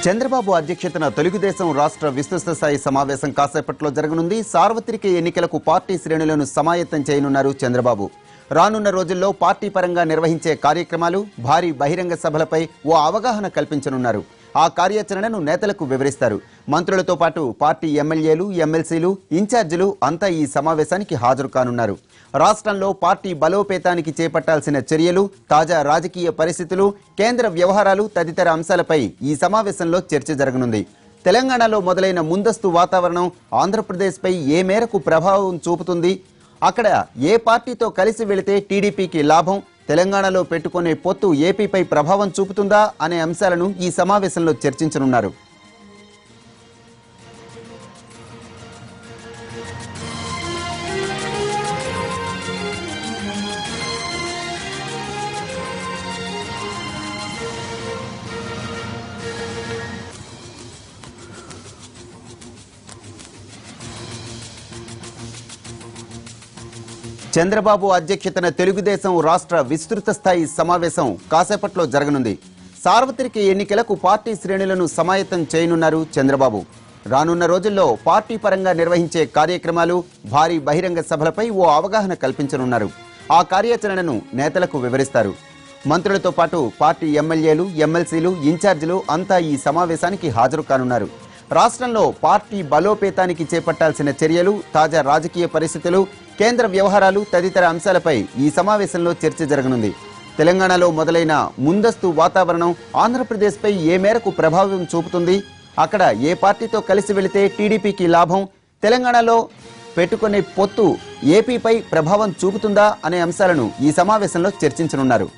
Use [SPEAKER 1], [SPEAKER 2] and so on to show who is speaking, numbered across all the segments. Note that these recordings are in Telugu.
[SPEAKER 1] చంద్రబాబు అధ్యక్షతన తెలుగుదేశం రాష్ట్ర విస్తృత స్థాయి సమావేశం కాసేపట్లో జరగనుంది. సార్వత్రిక ఎన్నికలకు పార్టీ శ్రేణులను సమాయత్తం చేయనున్నారు చంద్రబాబు. రానున్న రోజుల్లో పార్టీ పరంగా నిర్వహించే కార్యక్రమాలు, భారీ బహిరంగ సభలపై ఓ అవగాహన కల్పించనున్నారు. ఆ కార్యాచరణను నేతలకు వివరిస్తారు. మంత్రులతో పాటు పార్టీ ఎమ్మెల్యేలు, ఎమ్మెల్సీలు, ఇన్ఛార్జీలు అంతా ఈ సమావేశానికి హాజరు కానున్నారు. రాష్ట్రంలో పార్టీ బలోపేతానికి చేపట్టాల్సిన చర్యలు, తాజా రాజకీయ పరిస్థితులు, కేంద్ర వ్యవహారాలు తదితర అంశాలపై ఈ సమావేశంలో చర్చ జరగనుంది. తెలంగాణలో మొదలైన ముందస్తు వాతావరణం ఆంధ్రప్రదేశ్పై ఏ మేరకు ప్రభావం చూపుతుంది, అక్కడ ఏ పార్టీతో కలిసి వెళితే టీడీపీకి లాభం, తెలంగాణలో పెట్టుకునే పొత్తు ఏపీపై ప్రభావం చూపుతుందా అనే అంశాలను ఈ సమావేశంలో చర్చించనున్నారు. చంద్రబాబు అధ్యక్షతన తెలుగుదేశం రాష్ట్ర విస్తృత స్థాయి సమావేశం కాసేపట్లో జరగనుంది. సార్వత్రిక ఎన్నికలకు పార్టీ శ్రేణులను సమాయత్తం చేయనున్నారు చంద్రబాబు. రానున్న రోజుల్లో పార్టీ పరంగా నిర్వహించే కార్యక్రమాలు, భారీ బహిరంగ సభలపై ఓ అవగాహన కల్పించనున్నారు. ఆ కార్యాచరణను నేతలకు వివరిస్తారు. మంత్రులతో పాటు పార్టీ ఎమ్మెల్యేలు, ఎమ్మెల్సీలు, ఇన్ఛార్జీలు అంతా ఈ సమావేశానికి హాజరు కానున్నారు. రాష్ట్రంలో పార్టీ బలోపేతానికి చేపట్టాల్సిన చర్యలు, తాజా రాజకీయ పరిస్థితులు, కేంద్ర వ్యవహారాలు తదితర అంశాలపై ఈ సమావేశంలో చర్చ జరగనుంది. తెలంగాణలో మొదలైన ముందస్తు వాతావరణం ఆంధ్రప్రదేశ్పై ఏ మేరకు ప్రభావం చూపుతుంది, అక్కడ ఏ పార్టీతో కలిసి వెళితే టీడీపీకి లాభం, తెలంగాణలో పెట్టుకునే పొత్తు ఏపీపై ప్రభావం చూపుతుందా అనే అంశాలను ఈ సమావేశంలో చర్చించనున్నారు.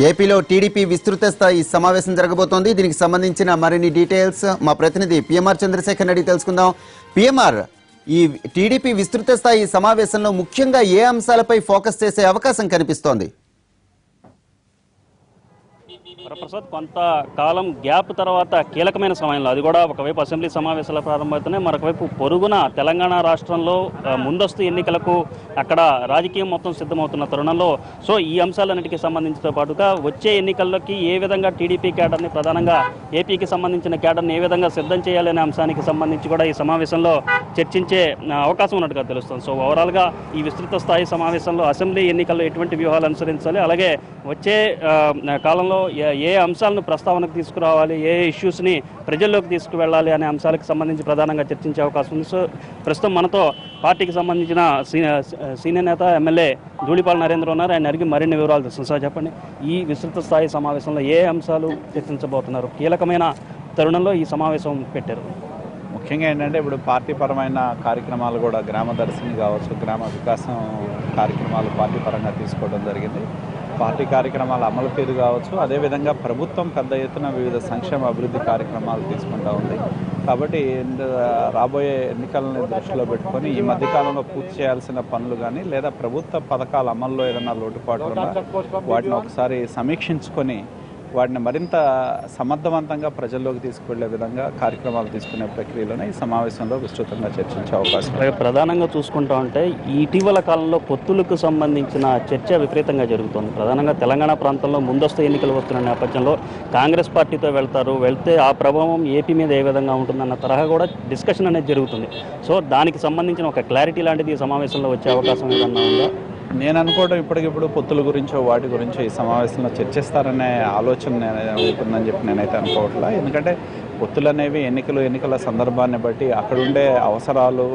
[SPEAKER 1] ఏపీలో టీడీపీ విస్తృత స్థాయి సమావేశం జరగబోతోంది. దీనికి సంబంధించిన మరిన్ని డీటెయిల్స్ మా ప్రతినిధి పిఎంఆర్ చంద్రశేఖర్ రెడ్డి తెలుసుకుందాం. పిఎంఆర్, ఈ టీడీపీ విస్తృత స్థాయి సమావేశంలో ముఖ్యంగా ఏ అంశాలపై ఫోకస్ చేసే అవకాశం కనిపిస్తోంది?
[SPEAKER 2] ప్రసాద్, కొంతకాలం గ్యాప్ తర్వాత కీలకమైన సమయంలో, అది కూడా ఒకవైపు అసెంబ్లీ సమావేశాలు ప్రారంభమవుతున్నాయి, మరొకవైపు పొరుగున తెలంగాణ రాష్ట్రంలో ముందస్తు ఎన్నికలకు అక్కడ రాజకీయం మొత్తం సిద్ధమవుతున్న తరుణంలో ఈ అంశాలన్నిటికీ సంబంధించిన పాటుగా వచ్చే ఎన్నికల్లోకి ఏ విధంగా టీడీపీ క్యాడర్ని, ప్రధానంగా ఏపీకి సంబంధించిన క్యాడర్ని ఏ విధంగా సిద్ధం చేయాలనే అంశానికి సంబంధించి కూడా ఈ సమావేశంలో చర్చించే అవకాశం ఉన్నట్టుగా తెలుస్తుంది. ఓవరాల్గా ఈ విస్తృత స్థాయి సమావేశంలో అసెంబ్లీ ఎన్నికల్లో ఎటువంటి వ్యూహాలు అనుసరించాలి, అలాగే వచ్చే కాలంలో ఏ అంశాలను ప్రస్తావనకు తీసుకురావాలి, ఏ ఇష్యూస్ని ప్రజల్లోకి తీసుకువెళ్ళాలి అనే అంశాలకు సంబంధించి ప్రధానంగా చర్చించే అవకాశం ఉంది. ప్రస్తుతం మనతో పార్టీకి సంబంధించిన సీనియర్ నేత ఎమ్మెల్యే ధూళిపాల నరేంద్ర ఉన్నారు. ఆయన అడిగి మరిన్ని వివరాలు తెలుస్తుంది. సార్ చెప్పండి, ఈ విస్తృత స్థాయి సమావేశంలో ఏ అంశాలు చర్చించబోతున్నారు? కీలకమైన తరుణంలో ఈ సమావేశం పెట్టారు.
[SPEAKER 3] ముఖ్యంగా ఏంటంటే ఇప్పుడు పార్టీ పరమైన కార్యక్రమాలు కూడా గ్రామ దర్శిని కావచ్చు, గ్రామ వికాసం కార్యక్రమాలు పార్టీ పరంగా తీసుకోవడం జరిగింది. పార్టీ కార్యక్రమాల అమలు తీరు కావచ్చు, అదేవిధంగా ప్రభుత్వం పెద్ద ఎత్తున వివిధ సంక్షేమ అభివృద్ధి కార్యక్రమాలు తీసుకుంటూ ఉంది. కాబట్టి రాబోయే ఎన్నికలను దృష్టిలో పెట్టుకొని ఈ మధ్యకాలంలో పూర్తి చేయాల్సిన పనులు కానీ, లేదా ప్రభుత్వ పథకాల అమల్లో ఏదైనా లోటుపాట్లు ఉన్నా వాటిని ఒకసారి సమీక్షించుకొని వాటిని మరింత సమర్థవంతంగా ప్రజల్లోకి తీసుకువెళ్లే విధంగా కార్యక్రమాలు తీసుకునే ప్రక్రియలోనే ఈ సమావేశంలో విస్తృతంగా చర్చించే అవకాశం.
[SPEAKER 2] ప్రధానంగా చూసుకుంటా ఉంటే ఇటీవల కాలంలో పొత్తులకు సంబంధించిన చర్చ విపరీతంగా జరుగుతుంది. ప్రధానంగా తెలంగాణ ప్రాంతంలో ముందస్తు ఎన్నికలు వస్తున్న నేపథ్యంలో కాంగ్రెస్ పార్టీతో వెళ్తే ఆ ప్రభావం ఏపీ మీద ఏ విధంగా ఉంటుందన్న తరహా కూడా డిస్కషన్ అనేది జరుగుతుంది. దానికి సంబంధించిన ఒక క్లారిటీ లాంటిది ఈ సమావేశంలో వచ్చే అవకాశం ఏదన్నా ఉందా?
[SPEAKER 3] నేను అనుకోవడం ఇప్పటికిప్పుడు పొత్తుల గురించో వాటి గురించో ఈ సమావేశంలో చర్చిస్తారనే ఆలోచన ఉంటుందని చెప్పి నేనైతే అనుకోవట్లేదు. ఎందుకంటే పొత్తులు అనేవి ఎన్నికల సందర్భాన్ని బట్టి, అక్కడుండే అవసరాలు,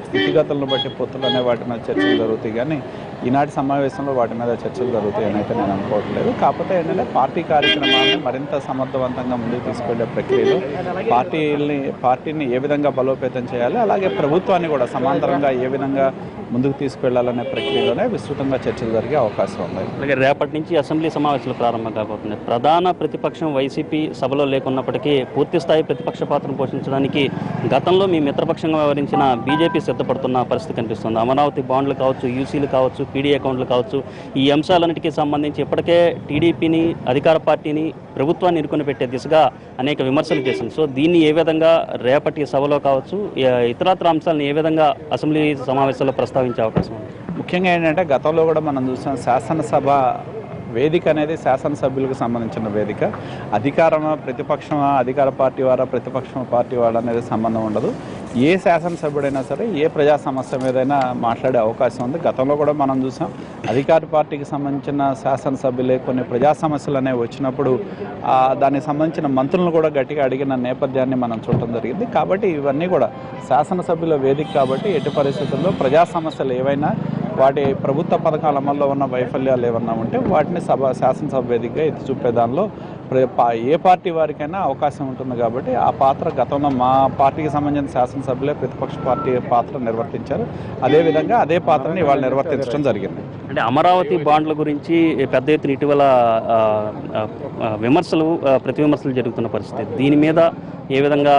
[SPEAKER 3] స్థితిగతులను బట్టి పొత్తులు అనే వాటి మీద చర్చలు జరుగుతాయి. కానీ ఈనాటి సమావేశంలో వాటి మీద చర్చలు జరుగుతాయని అయితే నేను అనుకోవట్లేదు. కాకపోతే ఏంటంటే పార్టీ కార్యక్రమాలను మరింత సమర్థవంతంగా ముందుకు తీసుకెళ్లే ప్రక్రియలో పార్టీని ఏ విధంగా బలోపేతం చేయాలి, అలాగే ప్రభుత్వాన్ని కూడా సమాంతరంగా ఏ విధంగా ముందుకు తీసుకెళ్లాలనే ప్రక్రియలోనే విస్తృతంగా చర్చలు జరిగే అవకాశం ఉంది.
[SPEAKER 2] అలాగే రేపటి నుంచి అసెంబ్లీ సమావేశాలు ప్రారంభం కాబోతున్నాయి. ప్రధాన ప్రతిపక్షం వైసీపీ సభలో లేకున్నప్పటికీ పూర్తి స్థాయి ప్రతిపక్ష పాత్రను పోషించడానికి గతంలో మీ మిత్రపక్షంగా వ్యవహరించిన బీజేపీ సిద్ధపడుతున్న పరిస్థితి కనిపిస్తుంది. అమరావతి బాండ్లు కావచ్చు, యూసీలు కావచ్చు, పీడీ అకౌంట్లు కావచ్చు, ఈ అంశాలన్నిటికీ సంబంధించి ఇప్పటికే టీడీపీని, అధికార పార్టీని, ప్రభుత్వాన్ని ఇరుకుని పెట్టే దిశగా అనేక విమర్శలు చేసింది. దీన్ని ఏ విధంగా రేపటి సభలో కావచ్చు, ఇతరత్ర అంశాలను ఏ విధంగా అసెంబ్లీ సమావేశాల్లో ప్రస్తావించే అవకాశం ఉంది?
[SPEAKER 3] ముఖ్యంగా ఏంటంటే గతంలో కూడా మనం చూసాం శాసనసభ వేదిక అనేది శాసనసభ్యులకు సంబంధించిన వేదిక. అధికారమా ప్రతిపక్షమా, అధికార పార్టీ వారా ప్రతిపక్ష పార్టీ వారా అనేది సంబంధం ఉండదు. ఏ శాసనసభ్యుడైనా సరే ఏ ప్రజా సమస్య మీదైనా మాట్లాడే అవకాశం ఉంది. గతంలో కూడా మనం చూసాం అధికార పార్టీకి సంబంధించిన శాసనసభ్యులే కొన్ని ప్రజా సమస్యలు అనేవి వచ్చినప్పుడు దానికి సంబంధించిన మంత్రులను కూడా గట్టిగా అడిగిన నేపథ్యాన్ని మనం చూడటం జరిగింది. కాబట్టి ఇవన్నీ కూడా శాసనసభ్యుల వేదిక కాబట్టి ఎట్టి పరిస్థితుల్లో ప్రజా సమస్యలు ఏవైనా వాటి ప్రభుత్వ పథకాల అమల్లో ఉన్న వైఫల్యాలు ఏమన్నా ఉంటే వాటిని శాసనసభ వేదికగా ఎత్తి చూపే దానిలో ఏ పార్టీ వారికైనా అవకాశం ఉంటుంది. కాబట్టి ఆ పాత్ర గతంలో మా పార్టీకి సంబంధించిన శాసనసభ్యులే ప్రతిపక్ష పార్టీ పాత్ర నిర్వర్తించారు. అదేవిధంగా అదే పాత్రని ఇవాళ నిర్వర్తించడం జరిగింది.
[SPEAKER 2] అంటే అమరావతి బాండ్ల గురించి పెద్ద ఎత్తున ఇటీవల ప్రతి విమర్శలు జరుగుతున్న పరిస్థితి. దీని మీద ఏ విధంగా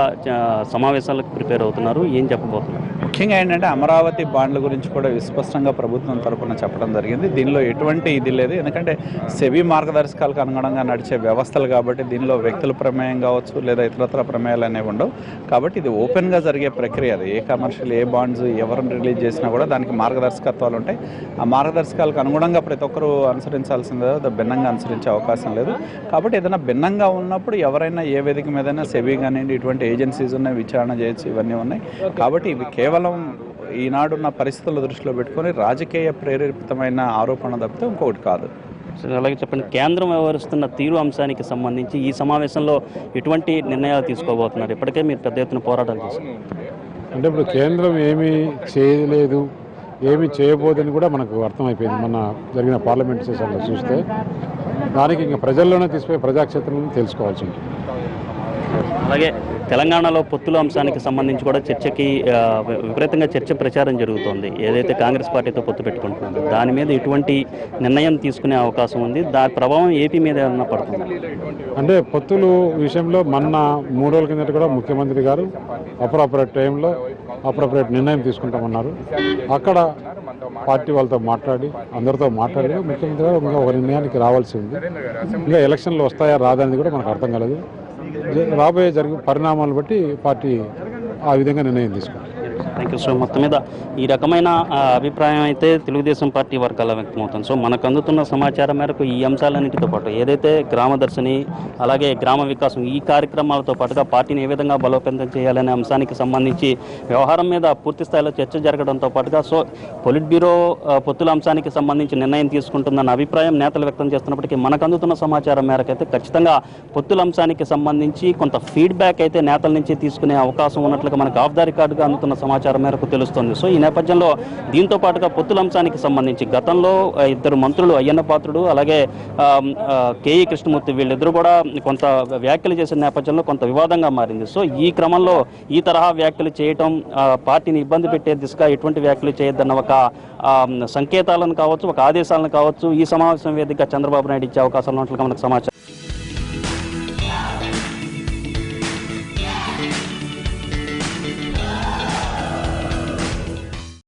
[SPEAKER 2] సమావేశాలకు ప్రిపేర్ అవుతున్నారు, ఏం చెప్పబోతున్నారు?
[SPEAKER 3] ముఖ్యంగా ఏంటంటే అమరావతి బాండ్ల గురించి కూడా విస్పష్టంగా ప్రభుత్వం తరఫున చెప్పడం జరిగింది. దీనిలో ఎటువంటి ఇది లేదు. ఎందుకంటే సెబీ మార్గదర్శకాలకు అనుగుణంగా నడిచే వ్యవస్థలు కాబట్టి దీనిలో వ్యక్తుల ప్రమేయం కావచ్చు లేదా ఇతరత్ర ప్రమేయాలు అనేవి ఉండవు. కాబట్టి ఇది ఓపెన్గా జరిగే ప్రక్రియ. అది ఏ కమర్షియల్ ఏ బాండ్స్ ఎవరిని రిలీజ్ చేసినా కూడా దానికి మార్గదర్శకత్వాలు ఉంటాయి. ఆ మార్గదర్శకాలకు అనుగుణంగా ప్రతి ఒక్కరూ అనుసరించాల్సిందే, భిన్నంగా అనుసరించే అవకాశం లేదు. కాబట్టి ఏదైనా భిన్నంగా ఉన్నప్పుడు ఎవరైనా ఏ వేదిక మీదైనా సెబీ కానివ్వండి, ఇటువంటి ఏజెన్సీస్ ఉన్నాయి, విచారణ చేయొచ్చు, ఇవన్నీ ఉన్నాయి. కాబట్టి ఇవి కేవలం ఈనాడున్న పరిస్థితుల దృష్టిలో పెట్టుకొని రాజకీయ ప్రేరేపితమైన ఆరోపణ తప్పితే ఇంకొకటి కాదు.
[SPEAKER 2] అలాగే చెప్పండి, కేంద్రం వ్యవహరిస్తున్న తీరు అంశానికి సంబంధించి ఈ సమావేశంలో ఎటువంటి నిర్ణయాలు తీసుకోబోతున్నారు? ఇప్పటికే మీరు పెద్ద ఎత్తున పోరాటాలు చేస్తున్నారు.
[SPEAKER 4] అంటే ఇప్పుడు కేంద్రం ఏమీ చేయలేదు, ఏమీ చేయబోదని కూడా మనకు అర్థమైపోయింది. మన జరిగిన పార్లమెంట్ సెషన్లో చూస్తే దానికి ఇంకా ప్రజల్లోనే తీసుకుపోయి ప్రజాక్షేత్రంలో తెలుసుకోవాల్సి ఉంటుంది.
[SPEAKER 2] అలాగే తెలంగాణలో పొత్తుల అంశానికి సంబంధించి కూడా చర్చకి విపరీతంగా ప్రచారం జరుగుతోంది. ఏదైతే కాంగ్రెస్ పార్టీతో పొత్తు పెట్టుకుంటుందో దాని మీద ఎటువంటి నిర్ణయం తీసుకునే అవకాశం ఉంది? దాని ప్రభావం ఏపీ మీద ఏమన్నా పడుతుంది?
[SPEAKER 4] అంటే పొత్తులు విషయంలో మొన్న 3 రోజుల కిందట కూడా ముఖ్యమంత్రి గారు అప్రోప్రియట్ టైంలో అప్రోప్రియట్ నిర్ణయం తీసుకుంటామన్నారు. అక్కడ పార్టీ వాళ్ళతో మాట్లాడి అందరితో మాట్లాడి ముఖ్యమంత్రి గారు ఇంకా ఒక నిర్ణయానికి రావాల్సి ఉంది. ఇంకా ఎలక్షన్లు వస్తాయా రాదని కూడా మనకు అర్థం కాలేదు. రాబోయే పరిణామాలను బట్టి పార్టీ ఆ విధంగా నిర్ణయం తీసుకుంటారు.
[SPEAKER 2] Thank you. సో మొత్తం మీద ఈ రకమైన అభిప్రాయం అయితే తెలుగుదేశం పార్టీ వర్గాల వ్యక్తమవుతుంది. సో మనకు అందుతున్న సమాచారం మేరకు ఈ అంశాలన్నింటితో పాటు ఏదైతే గ్రామదర్శిని అలాగే గ్రామ వికాసం ఈ కార్యక్రమాలతో పాటుగా పార్టీని ఏ విధంగా బలోపేతం చేయాలనే అంశానికి సంబంధించి వ్యవహారం మీద పూర్తి స్థాయిలో చర్చ జరగడంతో పాటుగా సో పొలిట్ బ్యూరో పొత్తుల అంశానికి సంబంధించి నిర్ణయం తీసుకుంటుందన్న అభిప్రాయం నేతలు వ్యక్తం చేస్తున్నప్పటికీ మనకు అందుతున్న సమాచారం మేరకు అయితే ఖచ్చితంగా పొత్తుల అంశానికి సంబంధించి కొంత ఫీడ్బ్యాక్ అయితే నేతల నుంచి తీసుకునే అవకాశం ఉన్నట్లుగా మనకు ఆఫ్ ద రికార్డుగా అందుతున్న సమాచారం మేరకు తెలుస్తోంది. సో ఈ నేపథ్యంలో దీంతో పాటుగా పొత్తుల అంశానికి సంబంధించి గతంలో 2 మంత్రులు అయ్యన్న పాత్రుడు అలాగే కేఈ కృష్ణమూర్తి వీళ్ళిద్దరూ కూడా కొంత వ్యాఖ్యలు చేసిన నేపథ్యంలో కొంత వివాదంగా మారింది. సో ఈ క్రమంలో ఈ తరహా వ్యాఖ్యలు చేయటం పార్టీని ఇబ్బంది పెట్టే దిశగా ఎటువంటి వ్యాఖ్యలు చేయొద్దన్న ఒక సంకేతాలను కావచ్చు, ఒక ఆదేశాలను కావచ్చు ఈ సమావేశం వేదికగా చంద్రబాబు నాయుడు ఇచ్చే అవకాశాలు ఉన్నట్లుగా మనకు సమాచారం.